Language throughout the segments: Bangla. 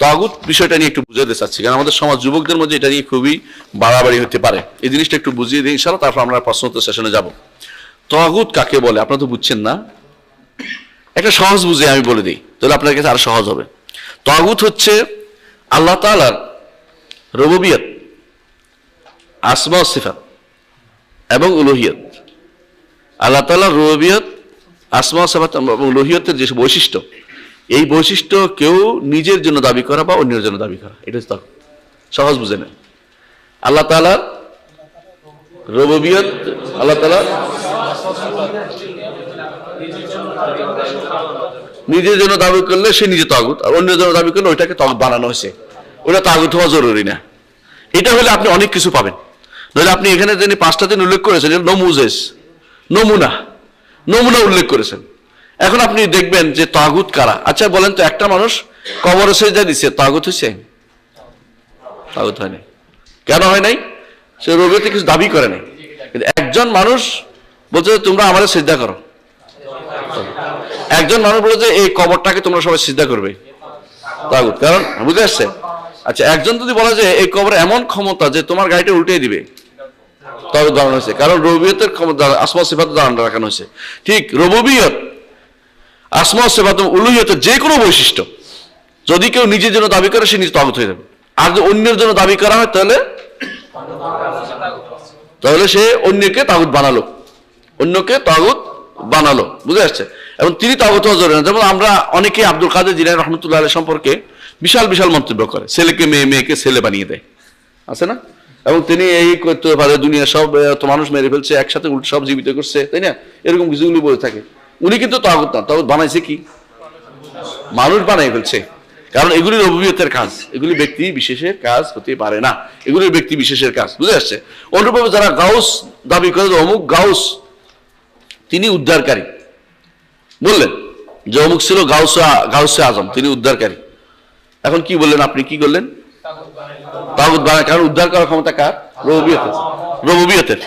তাগুত বিষয়টা নিয়ে একটু বুঝাতে চাচ্ছি, কারণ আমাদের সমাজ যুবকদের মধ্যে এটা নিয়ে খুবই বাড়াবাড়ি হতে পারে। এই জিনিসটা একটু বুঝিয়ে দিই ইনশাআল্লাহ, তারপর আমরা প্রশ্নোত্তর সেশনে যাব। তাগুত কাকে বলে আপনারা তো বুঝছেন না, একটা সহজ বুঝে আমি বলে দিই, তাহলে আপনার কাছে আরো সহজ হবে। তাগুত হচ্ছে আল্লাহ তাআলার রুবুবিয়ত, আসমা ও সিফাত এবং উলুহিয়ত। আল্লাহ তাআলার রুবুবিয়ত, আসমা ও সিফাত এবং উলুহিয়তের যে বৈশিষ্ট্য, এই বৈশিষ্ট্য কেউ নিজের জন্য দাবি করা বা অন্যের জন্য দাবি করা, এটা হচ্ছে তাগুত। সহজ বুঝে নেন। আল্লাহ তাআলার রুবুবিয়ত, আল্লাহ তাআলা নিজের জন্য দাবি করলে সে নিজে তাগুত, আর অন্যের জন্য দাবি করলে ওইটাকে তাগুত বানানো হয়েছে, ওটা তাগুত হওয়া জরুরি না। এটা হলে আপনি অনেক কিছু পাবেন। নইলে আপনি এখানে যিনি 5টা দিন উল্লেখ করেছেন, নমুজেস, নমুনা নমুনা উল্লেখ করেছেন। এখন আপনি দেখবেন যে তাগুত কারা। আচ্ছা বলেন তো, একটা মানুষ কবরে সেজদা দিচ্ছে, তাগুত হয়েছে? তাগুত হয় নাই। কেন হয় নাই? সে রবিতে কিছু দাবি করে নাই। কিন্তু একজন মানুষ বলছে তোমরা আমাদের সিজদা করো, একজন মানুষ বলে যে এই কবরটাকে তোমরা সবাই সিজদা করবে, তাগুত। কারণ বুঝে আসছে? আচ্ছা, একজন যদি বলে যে এই কবরে এমন ক্ষমতা যে তোমার গাড়িটা উল্টে দিবে, তাগুত বানানো হয়েছে। কারণ রুবুবিয়তের ক্ষমতা, আসমা সিফাত দাঁড়ানো রাখানো হয়েছে। ঠিক রুবুবিয়ত, আসমা সিফাত এবং উলুহিয়তের যে কোনো বৈশিষ্ট্য যদি কেউ নিজের জন্য দাবি করে, সে নিজে তাগুত হয়ে যাবে। আর যদি অন্যের জন্য দাবি করা হয় তাহলে সে অন্যকে তাগুত বানালো, অন্যকে তাগুত বানালো। বুঝে আসছে? এবং তিনি তাগুত হওয়া জরুরি না। যেমন আমরা অনেকে আব্দুল কাদের জিলানী রাহমাতুল্লাহ আলাইহি সম্পর্কে বিশাল বিশাল মন্তব্য করে, ছেলেকে মেয়ে, মেয়েকে ছেলে বানিয়ে দেয়, আছে না? এবং তিনি এই করতে পারে, দুনিয়া সব তো মানুষ মেরে ফেলছে, একসাথে উল্টো সব জীবিত করছে, তাই না? এরকম কিছুগুলি বলে থাকে। উনি কিন্তু তাগুত না। তাগুত বানাইছে কি? মানুষ বানাই ফেলছে। কারণ এগুলি রুবুবিয়তের কাজ, এগুলি ব্যক্তি বিশেষের কাজ হতে পারে না, এগুলি ব্যক্তি বিশেষের কাজ। বুঝে আসছে? অনুরূপভাবে যারা গাউস দাবি করে, অমুক গাউস তিনি উদ্ধারকারী, বললেন যে অমুক ছিল গাউসে আজম, তিনি উদ্ধারকারী। এখন কি বললেন আপনি? কি করলেন? তাগুত বানায়। কারণ উদ্ধার করার ক্ষমতা কার? রুবুবিয়তের। রুবুবিয়তের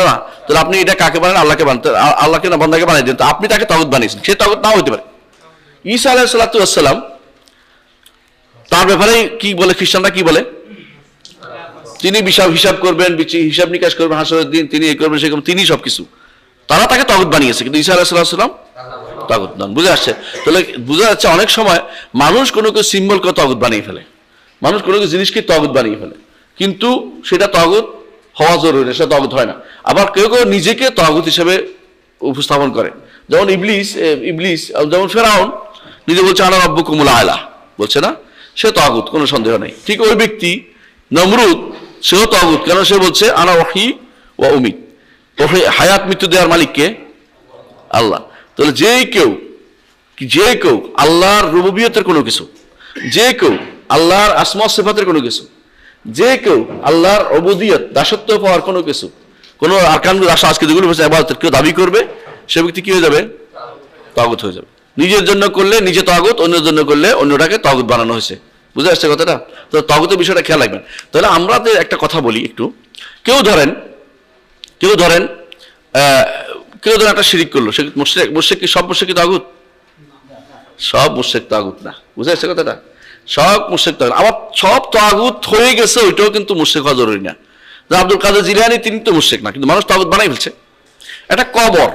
না। তাহলে আপনি এটা কাকে বানান? আল্লাহকে বানান। আল্লাহকে না বান্দাকে বানাই দেন, তো আপনি তাকে তাগুত বানিয়েছেন। সে তাগুত নাও হতে পারে। ঈসা আলাইহিস সালাতু ওয়াস সালাম, তার ব্যাপারে কি বলে খ্রিস্টানরা? কি বলে? তিনি হিসাব করবেন, হিসাব নিকাশ করবেন হাসরের দিন, তিনি এই করবেন, সে করবেন, তিনি সবকিছু। তারা তাকে তাগুত বানিয়েছে, কিন্তু ঈসা আলাইহিস সালাম তাগুত নন। বুঝে আসছে? তাহলে বুঝা যাচ্ছে অনেক সময় মানুষ কোনো কিছু সিম্বলকে তাগুত বানিয়ে ফেলে, মানুষ কোনো কিছু জিনিসকে তাগুত বানিয়ে ফেলে, কিন্তু সেটা তাগুত হওয়া জরুরি না, সেটা তাগুত হয় না। আবার কেউ কেউ নিজেকে তাগুত হিসেবে উপস্থাপন করে, যেমন ইবলিস, যেমন ফেরাউন নিজে বলছে আনা রাব্বুকুমুল আলা, বলছে না? সে তাগুত, কোনো সন্দেহ নেই। ঠিক ওই ব্যক্তি নমরুদ, সেও তাগুত। কেন? সে বলছে আনা ওয়াহি ওয়া উমিত, হায়াত মৃত্যু দেওয়ার মালিক কে? আল্লাহ। তাহলে যে কেউ আল্লাহর রুবুবিয়তের কোনো কিছু, যে কেউ আল্লাহর আসমা সিফাতের কোনো কিছু, যে কেউ আল্লাহর উবুদিয়ত, দাসত্ব পাওয়ার কোনো কিছু, কোনো আরকানুল আশা আজকে যেগুলো ইবাদতের কেউ দাবি করবে, সে ব্যক্তি কি হয়ে যাবে? তাগুত হয়ে যাবে। নিজের জন্য করলে নিজে তাগুত, অন্যের জন্য করলে অন্যটাকে তাগুত বানানো হয়েছে। বুঝে আসছে কথাটা? তো তাগুতের বিষয়টা খেয়াল রাখবেন। তাহলে আমরা একটা কথা বলি একটু। কেউ ধরেন একটা শিরিক করলো, সে মুশরিক কি? সব মুশরিক কি তাগুত? সব মুশরিক তাগুত না। বুঝে আসছে কথাটা? সব মুশরিক তাগুত। আবার সব তাগুত হয়ে গেছে, ওইটাও কিন্তু মুশরিক হওয়া জরুরি না। যে আব্দুল কাদের জিলানী, তিনি তো মুশরিক না, কিন্তু মানুষ তাগুত বানাই ফেলছে। একটা কবর,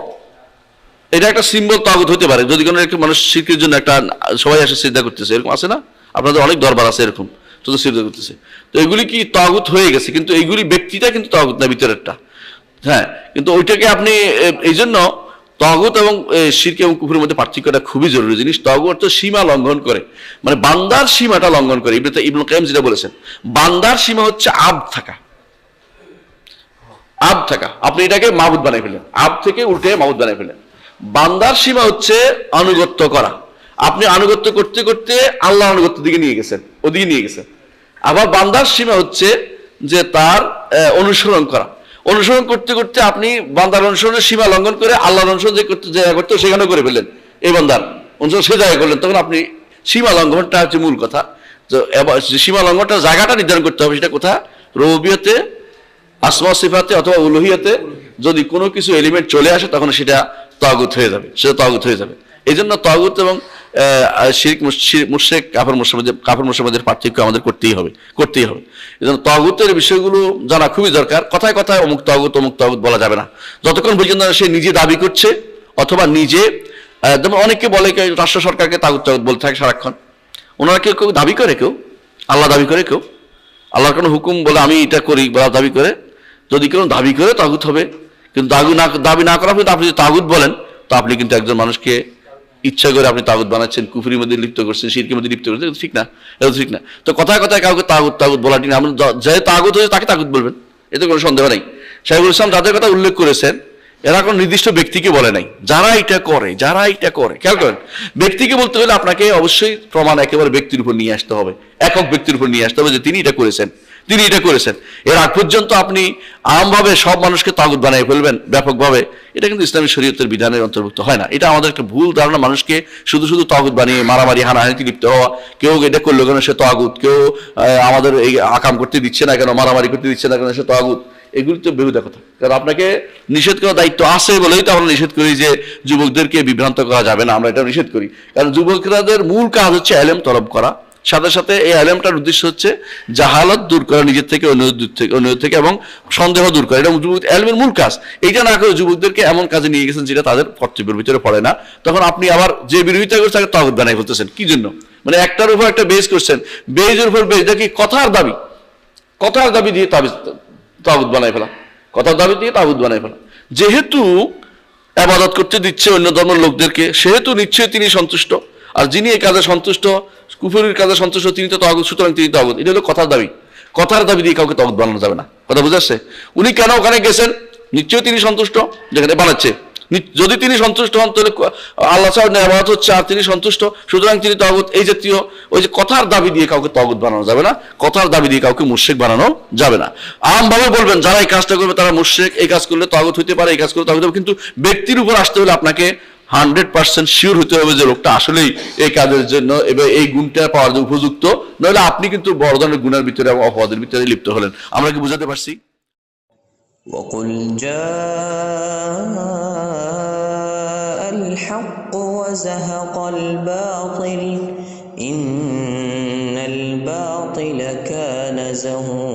এটা একটা সিম্বল তাগুত হতে পারে। যদি কোনো একটা মানুষ শিরকের জন্য একটা সবাই আসে সিজদা করতেছে, এরকম আছে না? আপনাদের অনেক দরবার আছে এরকম, তো সিজদা করতেছে, তো এগুলি কি তাগুত হয়ে গেছে? কিন্তু এইগুলি ব্যক্তিটা কিন্তু তাগুত না, ভিতরেরটা। হ্যাঁ, কিন্তু ওইটাকে আপনি এই জন্য তাগুত এবং শিরক এবং কুফরের মধ্যে পার্থক্যটা খুবই জরুরি জিনিস। তাগুত তো সীমা লঙ্ঘন করে, মানে বান্দার সীমাটা লঙ্ঘন করে। ইবনে কাইয়িম যেটা বলেছেন, বান্দার সীমা হচ্ছে আবদ থাকা। আপনি এটাকে মাবুদ বানাই ফেলেন, আব থেকে উল্টে মাবুদ বানাই ফেলেন। বান্দার সীমা হচ্ছে আনুগত্য করা। আপনি আনুগত্য করতে করতে আল্লাহ আনুগত্যের দিকে নিয়ে গেছেন, ওদিকে নিয়ে গেছেন। আবার বান্দার সীমা হচ্ছে যে তার অনুসরণ করা। অনুসরণ করতে করতে আপনি বান্দার অনুসরণের সীমা লঙ্ঘন করে আল্লাহর অনুসরণ যে করতে জায়গা করতে সেখানে করে ফেললেন, এই বান্দার অনুসরণ সে জায়গা করলেন। তখন আপনি সীমা লঙ্ঘনটা হচ্ছে মূল কথা। তো সীমা লঙ্ঘনটা জায়গাটা নির্ধারণ করতে হবে, সেটা কোথা? রুবুবিয়তে, আসমা সিফাতে অথবা উলুহিয়তে যদি কোনো কিছু এলিমেন্ট চলে আসে, তখন সেটা তাগুত হয়ে যাবে, এই জন্য তাগুত এবং শিরক মুশরিক কাফের মুশরিকদের পার্থক্য আমাদের করতেই হবে। এই জন্য তাগুতের বিষয়গুলো জানা খুবই দরকার। কথায় কথায় অমুক তাগুত বলা যাবে না, যতক্ষণ পর্যন্ত সে নিজে দাবি করছে অথবা নিজে, যেমন অনেকে বলে রাষ্ট্র সরকারকে তাগুত বলতে থাকে সারাক্ষণ। ওনারা কেউ দাবি করে, কেউ আল্লাহ দাবি করে, কেউ আল্লাহর কোনো হুকুম বলে আমি এটা করি বা দাবি করে। যদি কেউ দাবি করে তাগুত হবে, কিন্তু দাবি না করা আপনি যদি তাগুত বলেন তো আপনি কিন্তু একজন মানুষকে ইচ্ছা করে আপনি তাগুত বানাচ্ছেন, কুফরির মধ্যে লিপ্ত করছেন, শিরকের মধ্যে লিপ্ত করছেন। ঠিক না, এটা ঠিক না। তো কথায় কথায় কাউকে তাগুত বলাটি না, আমরা যে তাগুত হয়েছে তাকে তাগুত বলবেন, এতে কোনো সন্দেহ নেই। শাইখুল ইসলাম যাদের কথা উল্লেখ করেছেন এরা কোনো নির্দিষ্ট ব্যক্তিকে বলে নাই, যারা এটা করে। খেয়াল করেন, ব্যক্তিকে বলতে হলে আপনাকে অবশ্যই প্রমাণ একেবারে ব্যক্তির উপর নিয়ে আসতে হবে, একক ব্যক্তির উপর নিয়ে আসতে হবে যে তিনি এটা করেছেন। এর আগ পর্যন্ত আপনি আমভাবে সব মানুষকে তাগুত বানিয়ে ফেলবেন ব্যাপকভাবে, এটা কিন্তু ইসলামী শরীয়তের বিধানের অন্তর্ভুক্ত হয় না। এটা আমাদের একটা ভুল ধারণা, মানুষকে শুধু তাগুত বানিয়ে মারামারি হানাহানিতে লিপ্ত হওয়া। কেউ এটা করলো কেন সে তাগুত, কেউ আমাদের এই আকাম করতে দিচ্ছে না কেন, মারামারি করতে দিচ্ছে না কেন সে তাগুত। এগুলি তো বেহুদা কথা। কারণ আপনাকে নিষেধ করার দায়িত্ব আছে বলেই তো আমরা নিষেধ করি যে যুবকদেরকে বিভ্রান্ত করা যাবে না, আমরা এটা নিষেধ করি। কারণ যুবকদের মূল কাজ হচ্ছে ইলম তলব করা, সাথে সাথে এই ইলমটার উদ্দেশ্য হচ্ছে জাহালত দূর করা নিজের থেকে, অন্যদের থেকে, এবং সন্দেহ দূর করা। এটা ইলমের মূল কাজ। এইটা না করে যুবকদেরকে এমন কাজে নিয়ে গেছেন যেটা তাদের কর্তব্যের ভিতরে পড়ে না। তখন আপনি আবার যে বিরোধিতা করছেন তাকে তাগুত বানাই ফেলতেছেন। কি জন্য? মানে একটার উপর একটা বেজ করছেন, বেজের উপর বেজ দেখি কথার দাবি দিয়ে তাগুত বানাই ফেলা, যেহেতু ইবাদত করতে দিচ্ছে অন্য ধর্মের লোকদেরকে, সেহেতু নিশ্চয়ই তিনি সন্তুষ্ট, আর যিনি এই কাজে সন্তুষ্ট, কুফরির কাজে সন্তুষ্ট, তিনি তো তাগুত, সুতরাং তিনি তাগুত। এটা হলো কথার দাবি দিয়ে কাউকে তাগুত বানানো যাবে না। কথা বুঝে আসছে? উনি কেন ওখানে গেছেন? নিশ্চয়ই তিনি সন্তুষ্ট যেখানে বানাচ্ছে। যদি তিনি সন্তুষ্ট হন তাহলে আল্লাহ ইবাদত হচ্ছে আর তিনি সন্তুষ্ট, সুতরাং তিনি তাগুত। এই জাতীয় ওই যে কথার দাবি দিয়ে কাউকে তাগুত বানানো যাবে না, কথার দাবি দিয়ে কাউকে মুশরিক বানানো যাবে না। আমভাবে বলবেন যারা এই কাজটা করবে তারা মুশরিক, এই কাজ করলে তাগুত হইতে পারে, এই কাজ করলে তাগুত হবে। কিন্তু ব্যক্তির উপর আসতে হলে আপনাকে 100% শিওর হতে হবে যে লোকটা আসলেই এই কাজের জন্য এবার এই গুণটা পাওয়ার জন্য উপযুক্ত, নইলে আপনি কিন্তু বড় ধরনের গুণের ভিতরে এবং অপরাধের ভিতরে লিপ্ত হলেন। আমরা কি বুঝাতে পারছি? وقل جاء الحق وزهق الباطل إن الباطل كان زهوقا